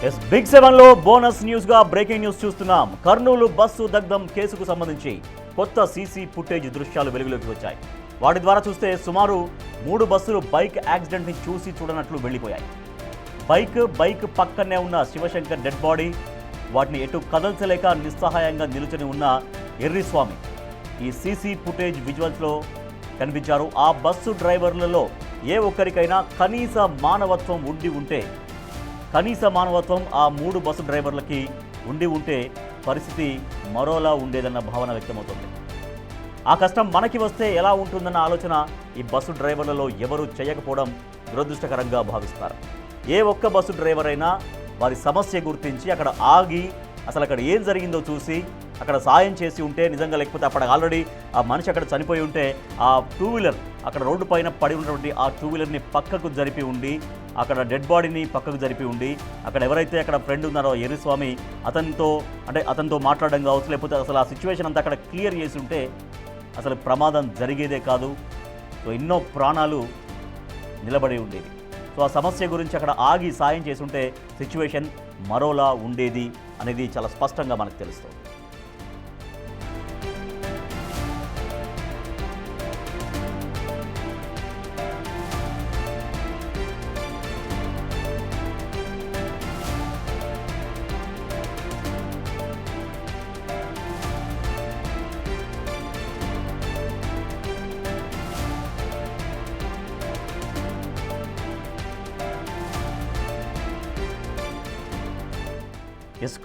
Yes big 7 లో bonus news గా breaking news చూస్తున్నాం. కర్నూలు బస్సు దగ్ధం కేసుకు సంబంధించి కొత్త సీసీ ఫుటేజ్ దృశ్యాలు వెలుగులోకి వచ్చాయి. వాటి ద్వారా చూస్తే సుమారు 3 బస్సులు బైక్ యాక్సిడెంట్ ని చూసి చూడనట్లు వెళ్లిపోయాయి. బైక్ పక్కనే ఉన్న శివశంకర్ డెడ్ బాడీ, వాటిని ఎటు కదల్చలేక నిస్సహాయంగా నిలుచుని ఉన్న ఎర్రిస్వామి ఈ సీసీ ఫుటేజ్ విజువల్స్ లో కనిపించారు. ఆ బస్సు డ్రైవర్లలో ఏ ఒక్కరికైనా కనీస మానవత్వం ఆ 3 బస్సు డ్రైవర్లకి ఉంటే పరిస్థితి మరోలా ఉండేదన్న భావన వ్యక్తమవుతుంది. ఆ కష్టం మనకి వస్తే ఎలా ఉంటుందన్న ఆలోచన ఈ బస్సు డ్రైవర్లలో ఎవరూ చేయకపోవడం దురదృష్టకరంగా భావిస్తారు. ఏ ఒక్క బస్సు డ్రైవర్ అయినా వారి సమస్య గుర్తించి అక్కడ ఆగి అసలు అక్కడ ఏం జరిగిందో చూసి అక్కడ సాయం చేసి ఉంటే నిజంగా, లేకపోతే అక్కడ ఆల్రెడీ ఆ మనిషి అక్కడ చనిపోయి ఉంటే ఆ 2 వీలర్ అక్కడ రోడ్డు పైన పడి ఉన్నటువంటి ఆ 2 వీలర్ని పక్కకు జరిపి ఉండి, అక్కడ డెడ్ బాడీని పక్కకు జరిపి ఉండి, అక్కడ ఎవరైతే అక్కడ ఫ్రెండ్ ఉన్నారో ఎర్రిస్వామి అతనితో మాట్లాడడం కావచ్చు, లేకపోతే అసలు ఆ సిచ్యువేషన్ అంతా అక్కడ క్లియర్ చేసి ఉంటే అసలు ప్రమాదం జరిగేదే కాదు. సో ఎన్నో ప్రాణాలు నిలబడి ఉండేది. సో ఆ సమస్య గురించి అక్కడ ఆగి సాయం చేసి ఉంటే సిచ్యువేషన్ మరోలా ఉండేది అనేది చాలా స్పష్టంగా మనకు తెలుస్తుంది.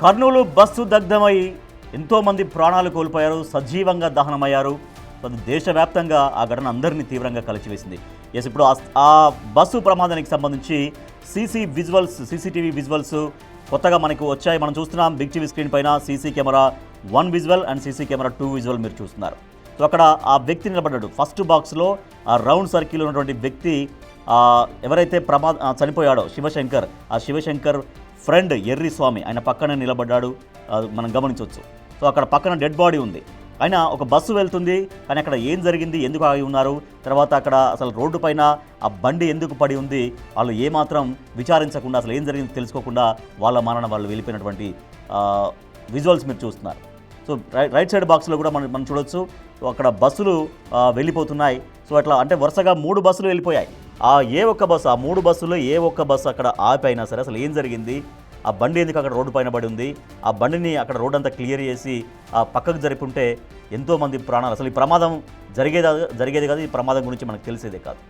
కర్నూలు బస్సు దగ్ధమై ఎంతోమంది ప్రాణాలు కోల్పోయారు, సజీవంగా దహనమయ్యారు. దేశవ్యాప్తంగా ఆ ఘటన అందరినీ తీవ్రంగా కలిచివేసింది. ఇప్పుడు ఆ బస్సు ప్రమాదానికి సంబంధించి సీసీటీవీ విజువల్స్ కొత్తగా మనకు వచ్చాయి. మనం చూస్తున్నాం బిగ్ టీవీ స్క్రీన్ పైన CC camera 1 visual and CC camera 2 visual మీరు చూస్తున్నారు. సో అక్కడ ఆ వ్యక్తి నిలబడ్డాడు. ఫస్ట్ బాక్స్లో ఆ రౌండ్ సర్కిల్ ఉన్నటువంటి వ్యక్తి ఎవరైతే చనిపోయాడో శివశంకర్, ఆ శివశంకర్ ఫ్రెండ్ ఎర్రిస్వామి ఆయన పక్కనే నిలబడ్డాడు, మనం గమనించవచ్చు. సో అక్కడ పక్కన డెడ్ బాడీ ఉంది. అయినా ఒక బస్సు వెళ్తుంది, కానీ అక్కడ ఏం జరిగింది, ఎందుకు ఆగి ఉన్నారు, తర్వాత అక్కడ అసలు రోడ్డు పైన ఆ బండి ఎందుకు పడి ఉంది, వాళ్ళు ఏమాత్రం విచారించకుండా అసలు ఏం జరిగింది తెలుసుకోకుండా వాళ్ళ మరణ వాళ్ళు వెళ్ళిపోయినటువంటి విజువల్స్ మీరు చూస్తున్నారు. సో రైట్ సైడ్ బాక్స్లో కూడా మనం చూడొచ్చు. అక్కడ బస్సులు వెళ్ళిపోతున్నాయి. సో అట్లా అంటే వరుసగా 3 బస్సులు వెళ్ళిపోయాయి. ఆ 3 బస్సులో ఏ ఒక్క బస్సు అక్కడ ఆపైనా సరే అసలు ఏం జరిగింది, ఆ బండి ఎందుకు అక్కడ రోడ్డు పైన పడి ఉంది, ఆ బండిని అక్కడ రోడ్ అంతా క్లియర్ చేసి ఆ పక్కకు జరిపుంటే ఎంతోమంది ప్రాణాలు, అసలు ఈ ప్రమాదం జరిగేది కాదు, ఈ ప్రమాదం గురించి మనకు తెలిసేదే కాదు.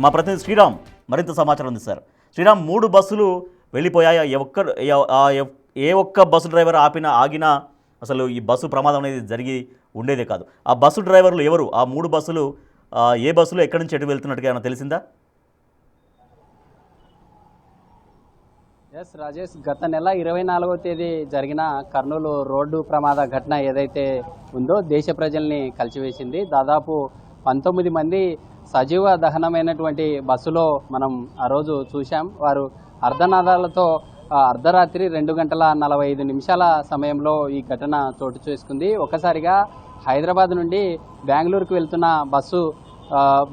మా ప్రతినిధి శ్రీరామ్ మరింత సమాచారం ఉంది. సార్ శ్రీరామ్, 3 బస్సులు వెళ్ళిపోయాయి. ఏ ఒక్క బస్సు డ్రైవర్ ఆగినా అసలు ఈ బస్సు ప్రమాదం అనేది జరిగి ఉండేదే కాదు. ఆ బస్సు డ్రైవర్లు ఎవరు, ఆ 3 బస్సులు ఏ బస్సులో ఎక్కడి నుంచి ఎటు వెళ్తున్నట్టుగా ఏమైనా తెలిసిందా? ఎస్ రాజేష్, గత నెల 24వ తేదీ జరిగిన కర్నూలు రోడ్డు ప్రమాద ఘటన ఏదైతే ఉందో దేశ ప్రజల్ని కలిచివేసింది. దాదాపు 19 మంది సజీవ దహనమైనటువంటి బస్సులో మనం ఆ రోజు చూశాం. వారు అర్ధనాదాలతో అర్ధరాత్రి 2:45 సమయంలో ఈ ఘటన చోటు చేసుకుంది. ఒకసారిగా హైదరాబాద్ నుండి బెంగళూరుకు వెళ్తున్న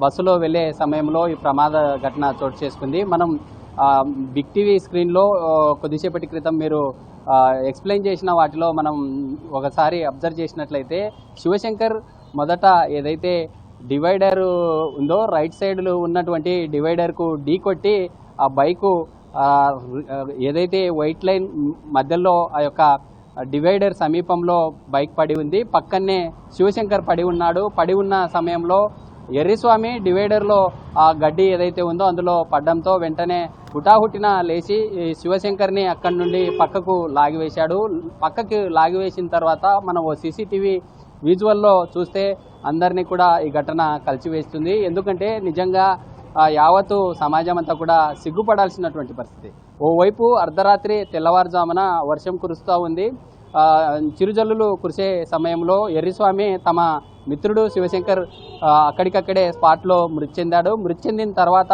బస్సులో వెళ్ళే సమయంలో ఈ ప్రమాద ఘటన చోటు చేసుకుంది. మనం బిగ్ టీవీ స్క్రీన్లో కొద్దిసేపటి క్రితం మీరు ఎక్స్ప్లెయిన్ చేసిన వాటిలో మనం ఒకసారి అబ్జర్వ్ చేసినట్లయితే శివశంకర్ మొదట ఏదైతే డివైడర్ ఉందో రైట్ సైడ్లో ఉన్నటువంటి డివైడర్కు ఢీ కొట్టి ఆ బైకు ఏదైతే వైట్ లైన్ మధ్యలో ఆ యొక్క డివైడర్ సమీపంలో బైక్ పడి ఉంది. పక్కనే శివశంకర్ పడి ఉన్నాడు. పడి ఉన్న సమయంలో ఎర్రిస్వామి డివైడర్లో ఆ గడ్డి ఏదైతే ఉందో అందులో పడ్డంతో వెంటనే హుటాహుటిన లేచి శివశంకర్ని అక్కడి నుండి పక్కకు లాగివేశాడు. పక్కకి లాగివేసిన తర్వాత మనం ఓ సీసీటీవీ విజువల్లో చూస్తే అందరినీ కూడా ఈ ఘటన కలిచివేస్తుంది. ఎందుకంటే నిజంగా యావత్తు సమాజం అంతా కూడా సిగ్గుపడాల్సినటువంటి పరిస్థితి. ఓవైపు అర్ధరాత్రి తెల్లవారుజామున వర్షం కురుస్తూ ఉంది. చిరుజల్లులు కురిసే సమయంలో ఎర్రిస్వామి తమ మిత్రుడు శివశంకర్ అక్కడికక్కడే స్పాట్లో మృతి చెందాడు. మృతి చెందిన తర్వాత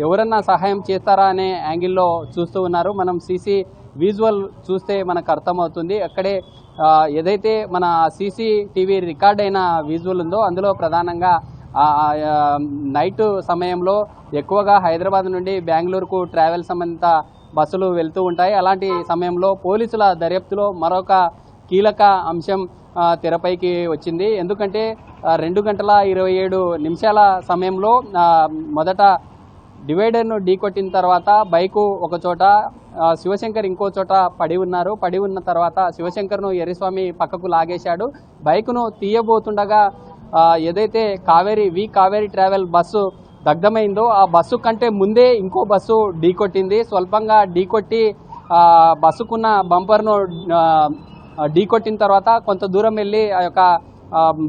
ఎవరన్నా సహాయం చేస్తారా అనే యాంగిల్లో చూస్తూ ఉన్నారు. మనం సీసీ విజువల్ చూస్తే మనకు అర్థమవుతుంది. అక్కడే ఏదైతే మన సీసీటీవీ రికార్డ్ అయిన విజువల్ ఉందో అందులో ప్రధానంగా నైట్ సమయంలో ఎక్కువగా హైదరాబాద్ నుండి బెంగళూరుకు ట్రావెల్ సంబంధిత బస్సులు వెళ్తూ ఉంటాయి. అలాంటి సమయంలో పోలీసుల దర్యాప్తులో మరొక కీలక అంశం తెరపైకి వచ్చింది. ఎందుకంటే 2 గంటల 27 నిమిషాల సమయంలో మొదట డివైడర్ను ఢీకొట్టిన తర్వాత బైకు ఒక చోట, శివశంకర్ ఇంకో చోట పడి ఉన్నారు. పడి ఉన్న తర్వాత శివశంకర్ను ఎర్రిస్వామి పక్కకు లాగేశాడు. బైకును తీయబోతుండగా ఏదైతే కావేరీ ట్రావెల్ బస్సు దగ్ధమైందో ఆ బస్సు కంటే ముందే ఇంకో బస్సు ఢీకొట్టింది. స్వల్పంగా ఢీకొట్టి బస్సుకున్న బంపర్ను ఢీకొట్టిన తర్వాత కొంత దూరం వెళ్ళి ఆ యొక్క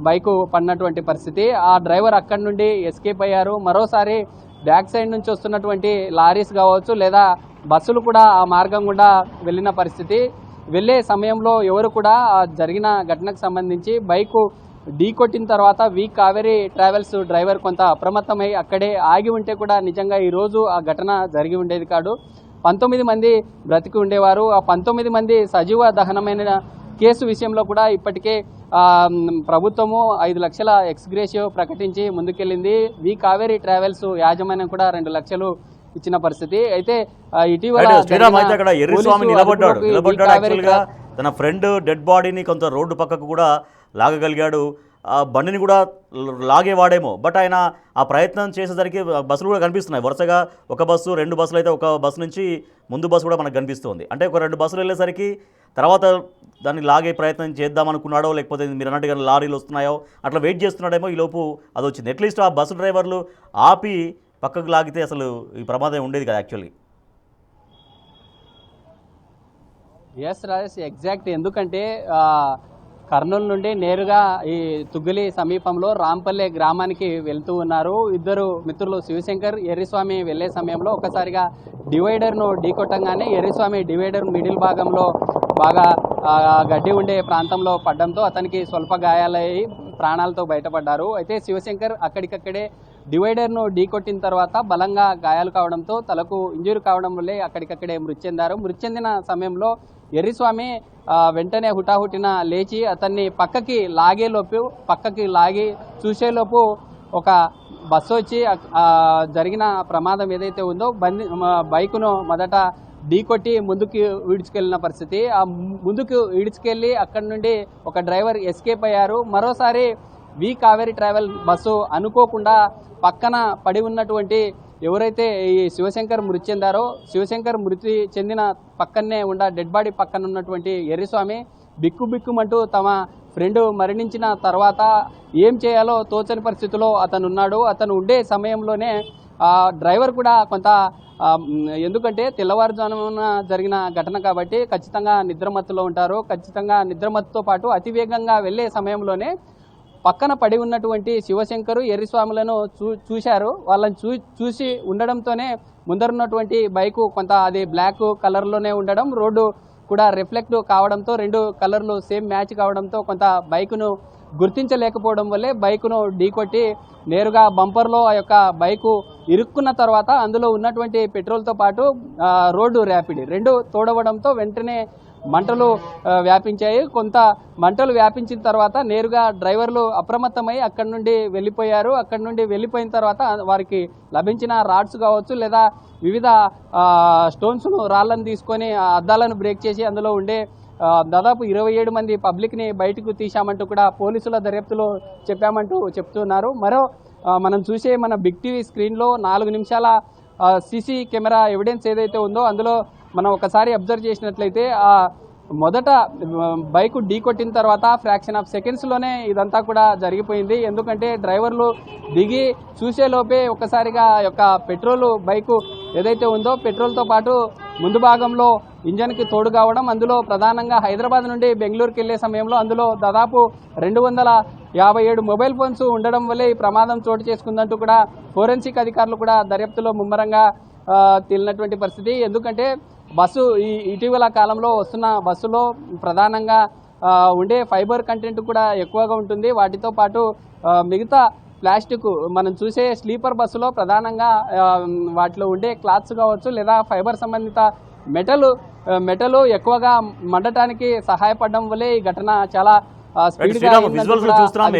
బైకు పడినటువంటి పరిస్థితి. ఆ డ్రైవర్ అక్కడి నుండి ఎస్కేప్ అయ్యారు. మరోసారి బ్యాక్ సైడ్ నుంచి వస్తున్నటువంటి లారీస్ కావచ్చు లేదా బస్సులు కూడా ఆ మార్గం గుండా వెళ్ళిన పరిస్థితి. వెళ్ళే సమయంలో ఎవరు కూడా జరిగిన ఘటనకు సంబంధించి బైకు ఢీకొట్టిన తర్వాత కావేరీ ట్రావెల్స్ డ్రైవర్ కొంత అప్రమత్తమై అక్కడే ఆగి ఉంటే కూడా నిజంగా ఈరోజు ఆ ఘటన జరిగి ఉండేది కాదు. 19 మంది బ్రతికి ఉండేవారు. ఆ 19 మంది సజీవ దహనమైన కేసు విషయంలో కూడా ఇప్పటికే ప్రభుత్వము 5 లక్షల ఎక్స్గ్రేషియో ప్రకటించి ముందుకెళ్ళింది. కావేరీ ట్రావెల్స్ యాజమాన్యం కూడా 2 లక్షలు ఇచ్చిన పరిస్థితి. అయితే ఇటీవల తన ఫ్రెండ్ డెడ్ బాడీని కొంత రోడ్డు పక్కకు కూడా లాగగలిగాడు. ఆ బండిని కూడా లాగేవాడేమో, బట్ ఆయన ఆ ప్రయత్నం చేసేసరికి బస్సులు కూడా కనిపిస్తున్నాయి వరుసగా. ఒక బస్సు 2 బస్సులు అయితే ఒక బస్సు నుంచి ముందు బస్సు కూడా మనకు కనిపిస్తుంది. అంటే ఒక 2 బస్సులు వెళ్ళేసరికి తర్వాత దాన్ని లాగే ప్రయత్నం చేద్దామనుకున్నాడో, లేకపోతే మీరు అన్నట్టుగా లారీలు వస్తున్నాయో అట్లా వెయిట్ చేస్తున్నాడేమో, ఈ లోపు అది వచ్చింది. అట్లీస్ట్ ఆ బస్సు డ్రైవర్లు ఆపి పక్కకు లాగితే అసలు ఈ ప్రమాదం ఉండేది కదా యాక్చువల్లీ. Yes Rajesh, exact. ఎందుకంటే కర్నూలు నుండి నేరుగా ఈ తుగ్గలి సమీపంలో రాంపల్లె గ్రామానికి వెళ్తూ ఉన్నారు ఇద్దరు మిత్రులు. శివశంకర్, ఎర్రిస్వామి వెళ్లే సమయంలో ఒకసారిగా డివైడర్ను ఢీకొట్టంగానే ఎర్రిస్వామి డివైడర్ మిడిల్ భాగంలో బాగా గడ్డి ఉండే ప్రాంతంలో పడడంతో అతనికి స్వల్ప గాయాలయ్యి ప్రాణాలతో బయటపడ్డారు. అయితే శివశంకర్ అక్కడికక్కడే డివైడర్ను ఢీకొట్టిన తర్వాత బలంగా గాయాలు కావడంతో తలకు ఇంజూరీ కావడం వల్లే అక్కడికక్కడే మృతి చెందారు. మృతి చెందిన సమయంలో ఎర్రిస్వామి వెంటనే హుటాహుటిన లేచి అతన్ని పక్కకి లాగి చూసేలోపు ఒక బస్సు వచ్చి జరిగిన ప్రమాదం ఏదైతే ఉందో బైకును మొదట ఢీకొట్టి ముందుకు ఈడ్చుకెళ్లిన పరిస్థితి. ఆ ముందుకు ఈడ్చుకెళ్లి అక్కడి నుండి ఒక డ్రైవర్ ఎస్కేప్ అయ్యారు. మరోసారి కావేరీ ట్రావెల్ బస్సు అనుకోకుండా పక్కన పడి ఉన్నటువంటి ఎవరైతే ఈ శివశంకర్ మృతి చెందారో, శివశంకర్ మృతి చెందిన పక్కనే డెడ్ బాడీ పక్కన ఉన్నటువంటి ఎర్రిస్వామి బిక్కుమంటూ తమ ఫ్రెండ్ మరణించిన తర్వాత ఏం చేయాలో తోచని పరిస్థితిలో అతను ఉన్నాడు. అతను ఉండే సమయంలోనే డ్రైవర్ కూడా కొంత, ఎందుకంటే తెల్లవారుజామున జరిగిన ఘటన కాబట్టి ఖచ్చితంగా నిద్రమత్తులో ఉంటారు. ఖచ్చితంగా నిద్రమత్తుతో పాటు అతివేగంగా వెళ్లే సమయంలోనే పక్కన పడి ఉన్నటువంటి శివశంకరు, ఎర్రిస్వాములను చూశారు. వాళ్ళని చూసి ఉండడంతోనే ముందరున్నటువంటి బైకు కొంత అది బ్లాక్ కలర్లోనే ఉండడం, రోడ్డు కూడా రిఫ్లెక్ట్ కావడంతో 2 కలర్లు సేమ్ మ్యాచ్ కావడంతో కొంత బైకును గుర్తించలేకపోవడం వల్లే బైకును ఢీకొట్టి నేరుగా బంపర్లో ఆ యొక్క బైకు ఇరుక్కున్న తర్వాత అందులో ఉన్నటువంటి పెట్రోల్తో పాటు రోడ్డు ర్యాపిడ్ 2 తోడవడంతో వెంటనే మంటలు వ్యాపించాయి. కొంత మంటలు వ్యాపించిన తర్వాత నేరుగా డ్రైవర్లు అప్రమత్తమై అక్కడి నుండి వెళ్ళిపోయారు. అక్కడి నుండి వెళ్ళిపోయిన తర్వాత వారికి లభించిన రాడ్స్ కావచ్చు లేదా వివిధ స్టోన్స్ను రాళ్లను తీసుకొని అద్దాలను బ్రేక్ చేసి అందులో ఉండే దాదాపు 27 మంది పబ్లిక్ని బయటకు తీశామంటూ కూడా పోలీసుల దర్యాప్తులో చెప్పామంటూ చెప్తున్నారు. మనం చూసే మన బిగ్ టీవీ స్క్రీన్లో 4 నిమిషాల సీసీ కెమెరా ఎవిడెన్స్ ఏదైతే ఉందో అందులో మనం ఒకసారి అబ్జర్వ్ చేసినట్లయితే మొదట బైకు ఢీకొట్టిన తర్వాత ఫ్రాక్షన్ ఆఫ్ సెకండ్స్లోనే ఇదంతా కూడా జరిగిపోయింది. ఎందుకంటే డ్రైవర్లు దిగి చూసేలోపే ఒకసారిగా యొక్క పెట్రోల్ బైకు ఏదైతే ఉందో పెట్రోల్తో పాటు ముందు భాగంలో ఇంజన్కి తోడు కావడం, అందులో ప్రధానంగా హైదరాబాద్ నుండి బెంగళూరుకి వెళ్లే సమయంలో అందులో దాదాపు 257 మొబైల్ ఫోన్స్ ఉండడం వల్లే ఈ ప్రమాదం చోటు చేసుకుందంటూ కూడా ఫోరెన్సిక్ అధికారులు కూడా దర్యాప్తులో ముమ్మరంగా తేలినటువంటి పరిస్థితి. ఎందుకంటే బస్సు ఇటీవల కాలంలో వస్తున్న బస్సులో ప్రధానంగా ఉండే ఫైబర్ కంటెంట్ కూడా ఎక్కువగా ఉంటుంది. వాటితో పాటు మిగతా ప్లాస్టిక్ మనం చూసే స్లీపర్ బస్సులో ప్రధానంగా వాటిలో ఉండే క్లాత్స్ కావచ్చు లేదా ఫైబర్ సంబంధిత మెటల్ ఎక్కువగా మండటానికి సహాయపడడం వల్లే ఈ ఘటన చాలా స్పీడ్గా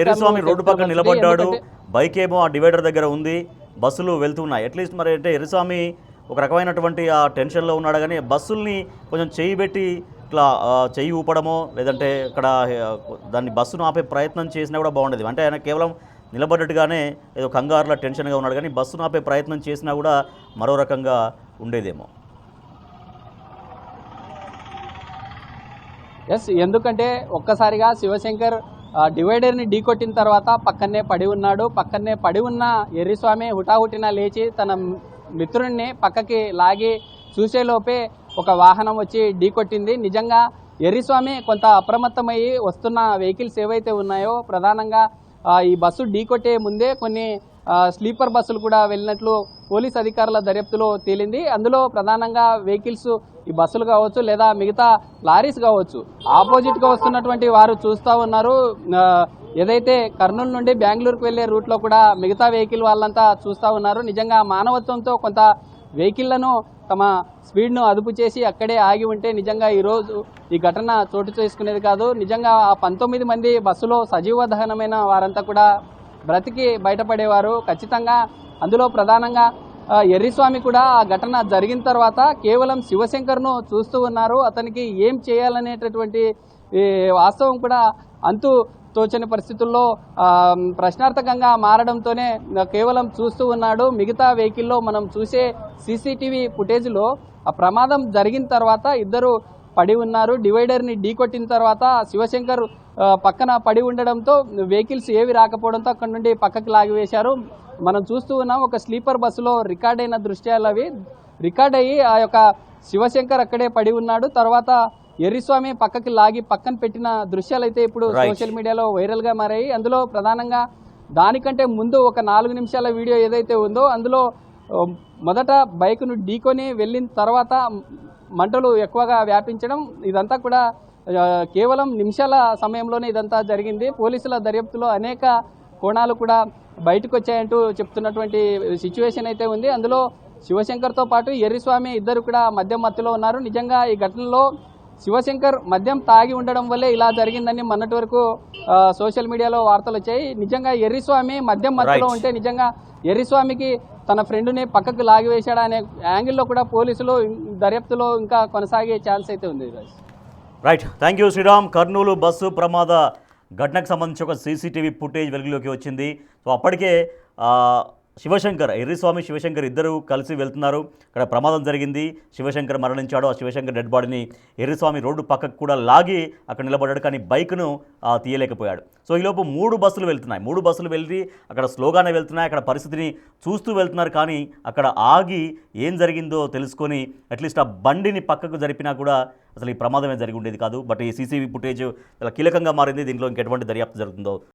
ఎర్రిస్వామి రోడ్డు పక్కన నిలబడ్డాడు, బైక్ ఏమో ఆ డివైడర్ దగ్గర ఉంది, బస్సులు వెళ్తున్నాయి. అట్లీస్ట్ మరి అంటే ఎర్రిస్వామి ఒక రకమైనటువంటి ఆ టెన్షన్లో ఉన్నాడు. కానీ బస్సుల్ని కొంచెం చేయి పెట్టి ఇట్లా చెయ్యి ఊపడమో లేదంటే ఇక్కడ దాన్ని బస్సును ఆపే ప్రయత్నం చేసినా కూడా బాగుండేది. అంటే ఆయన కేవలం నిలబడ్డట్టుగానే ఏదో కంగారులో టెన్షన్గా ఉన్నాడు. కానీ బస్సును ఆపే ప్రయత్నం చేసినా కూడా మరో రకంగా ఉండేదేమో. ఎస్, ఎందుకంటే ఒక్కసారిగా శివశంకర్ డివైడర్ని ఢీకొట్టిన తర్వాత పక్కనే పడి ఉన్నాడు. పక్కనే పడి ఉన్న ఎర్రిస్వామి హుటాహుటిన లేచి తన మిత్రుడిని పక్కకి లాగి చూసేలోపే ఒక వాహనం వచ్చి ఢీకొట్టింది. నిజంగా ఎర్రిస్వామి కొంత అప్రమత్తమయ్యి వస్తున్న వెహికల్స్ ఏవైతే ఉన్నాయో ప్రధానంగా ఈ బస్సు ఢీకొట్టే ముందే కొన్ని స్లీపర్ బస్సులు కూడా వెళ్ళినట్లు పోలీస్ అధికారుల దర్యాప్తులో తేలింది. అందులో ప్రధానంగా వెహికల్స్ ఈ బస్సులు కావచ్చు లేదా మిగతా లారీస్ కావచ్చు ఆపోజిట్గా వస్తున్నటువంటి వారు చూస్తూ ఉన్నారు. ఏదైతే కర్నూలు నుండి బెంగళూరుకు వెళ్లే రూట్లో కూడా మిగతా వెహికల్ వాళ్ళంతా చూస్తూ ఉన్నారు. నిజంగా మానవత్వంతో కొంత వెహికల్లను తమ స్పీడ్ను అదుపు చేసి అక్కడే ఆగి ఉంటే నిజంగా ఈరోజు ఈ ఘటన చోటు చేసుకునేది కాదు. నిజంగా ఆ 19 మంది బస్సులో సజీవ దహనమైన వారంతా కూడా బ్రతికి బయటపడేవారు ఖచ్చితంగా. అందులో ప్రధానంగా ఎర్రిస్వామి కూడా ఆ ఘటన జరిగిన తర్వాత కేవలం శివశంకర్ను చూస్తూ ఉన్నారు. అతనికి ఏం చేయాలనేటటువంటి వాస్తవం కూడా అంతు తోచని పరిస్థితుల్లో ప్రశ్నార్థకంగా మారడంతోనే కేవలం చూస్తూ ఉన్నాడు. మిగతా వెహికల్లో మనం చూసే సీసీటీవీ ఫుటేజ్లో ఆ ప్రమాదం జరిగిన తర్వాత ఇద్దరు పడి ఉన్నారు. డివైడర్ని ఢీకొట్టిన తర్వాత శివశంకర్ పక్కన పడి ఉండడంతో వెహికల్స్ ఏవి రాకపోవడంతో అక్కడ నుండి పక్కకి లాగివేశారు. మనం చూస్తూ ఉన్నాం ఒక స్లీపర్ బస్సులో రికార్డ్ అయిన దృశ్యాలు అవి. రికార్డ్ అయ్యి ఆ యొక్క శివశంకర్ అక్కడే పడి ఉన్నాడు. తర్వాత ఎర్రిస్వామి పక్కకి లాగి పక్కన పెట్టిన దృశ్యాలు అయితే ఇప్పుడు సోషల్ మీడియాలో వైరల్గా మారాయి. అందులో ప్రధానంగా దానికంటే ముందు ఒక 4 నిమిషాల వీడియో ఏదైతే ఉందో అందులో మొదట బైక్ను ఢీకొని వెళ్ళిన తర్వాత మంటలు ఎక్కువగా వ్యాపించడం, ఇదంతా కూడా కేవలం నిమిషాల సమయంలోనే ఇదంతా జరిగింది. పోలీసుల దర్యాప్తులో అనేక కోణాలు కూడా బయటకు వచ్చాయంటూ చెప్తున్నటువంటి సిచ్యువేషన్ అయితే ఉంది. అందులో శివశంకర్తో పాటు ఎర్రిస్వామి ఇద్దరు కూడా మద్యం మత్తులో ఉన్నారు. నిజంగా ఈ ఘటనలో శివశంకర్ మద్యం తాగి ఉండడం వల్లే ఇలా జరిగిందని మొన్నటి వరకు సోషల్ మీడియాలో వార్తలు వచ్చాయి. నిజంగా ఎర్రిస్వామి మద్యం మత్తులో ఉంటే నిజంగా ఎర్రిస్వామికి తన ఫ్రెండ్ని పక్కకు లాగివేశాడా అనే యాంగిల్లో కూడా పోలీసులు దర్యాప్తులో ఇంకా కొనసాగే ఛాన్స్ అయితే ఉంది. Right, thank you Sriram. Kurnool bus ప్రమాద ఘటనకు సంబంధించి ఒక సీసీటీవీ ఫుటేజ్ వెలుగులోకి వచ్చింది. సో అప్పటికే శివశంకర్, ఎర్రిస్వామి శివశంకర్ ఇద్దరు కలిసి వెళ్తున్నారు. అక్కడ ప్రమాదం జరిగింది, శివశంకర్ మరణించాడు. ఆ శివశంకర్ డెడ్ బాడీని ఎర్రిస్వామి రోడ్డు పక్కకు కూడా లాగి అక్కడ నిలబడ్డాడు. కానీ బైక్ను తీయలేకపోయాడు. సో ఈలోపు 3 బస్సులు వెళ్తున్నాయి. 3 బస్సులు వెళ్ళి అక్కడ స్లోగానే వెళ్తున్నాయి. అక్కడ పరిస్థితిని చూస్తూ వెళ్తున్నారు. కానీ అక్కడ ఆగి ఏం జరిగిందో తెలుసుకొని అట్లీస్ట్ ఆ బండిని పక్కకు జరిపినా కూడా అసలు ఈ ప్రమాదమే జరిగి ఉండేది కాదు. బట్ ఈ సీసీటీవీ ఫుటేజ్ చాలా కీలకంగా మారింది. దీంట్లో ఇంకెటువంటి దర్యాప్తు జరుగుతుందో